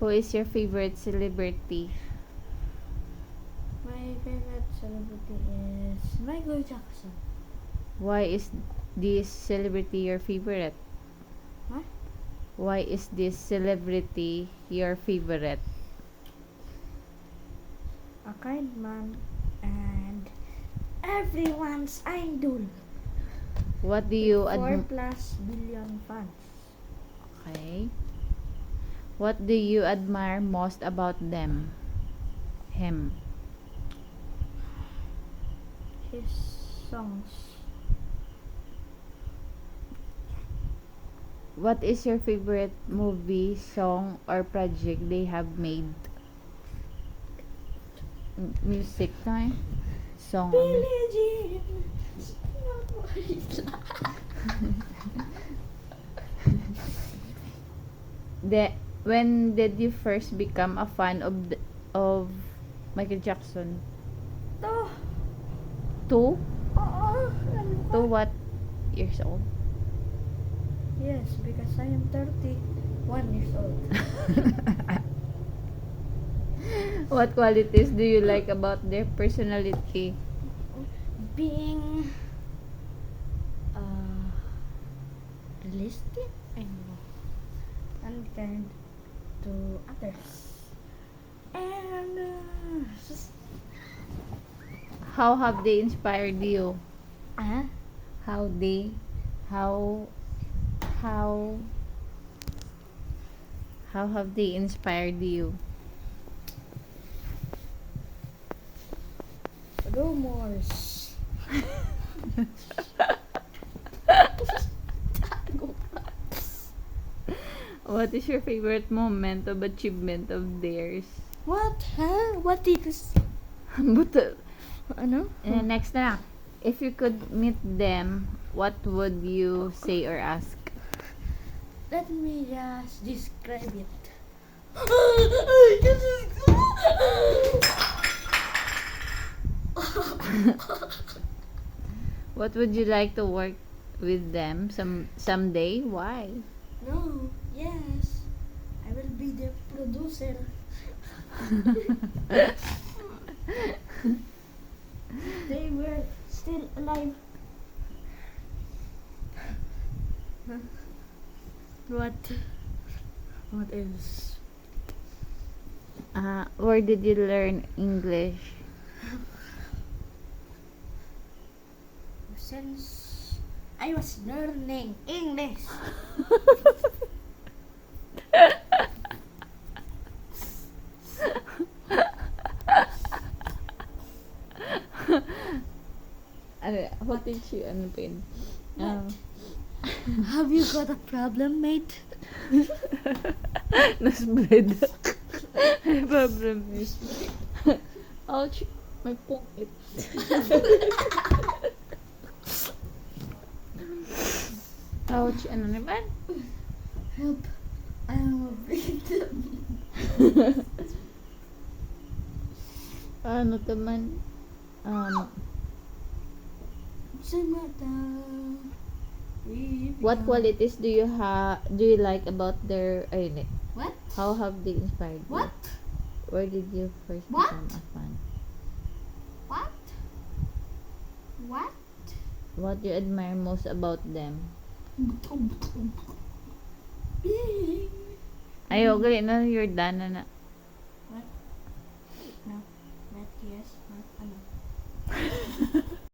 Who is your favorite celebrity? My favorite celebrity is Michael Jackson. Why is this celebrity your favorite? What? Why is this celebrity your favorite? A kind man and everyone's idol. What do you 4 plus billion fans. Okay. What do you admire most about them? Him. His songs. What is your favorite movie, song, or project they have made? Music time? Song. Billie Jean. When did you first become a fan of Michael Jackson? To. Two? Oo. To what years old? Yes, because I am 31 years old. What qualities do you like about their personality? Being realistic and kind to others. And How have they inspired you? ah, How they how how have they inspired you? rumors. What is your favorite moment of achievement of theirs? What? Huh? What is? But, Ano? next na lang. If you could meet them, what would you say or ask? Let me just describe it. What would you like to work with them someday? Why? No, yes. I will be the producer. They were still alive. What? What else? Where did you learn English? Since I was learning English. What did you, pin? Have you got a problem, mate? Nasbred. May problem is. Ouch, may pungit. Ouch, ano naman? Help. I am a victim. Ano naman? Samata. What qualities do you like about their What? how have they inspired you? What? Where did you first What? become a fan? What? What? What you admire most about them? Ayo, gali na, you're done na. What? No. Not yes. Not ano.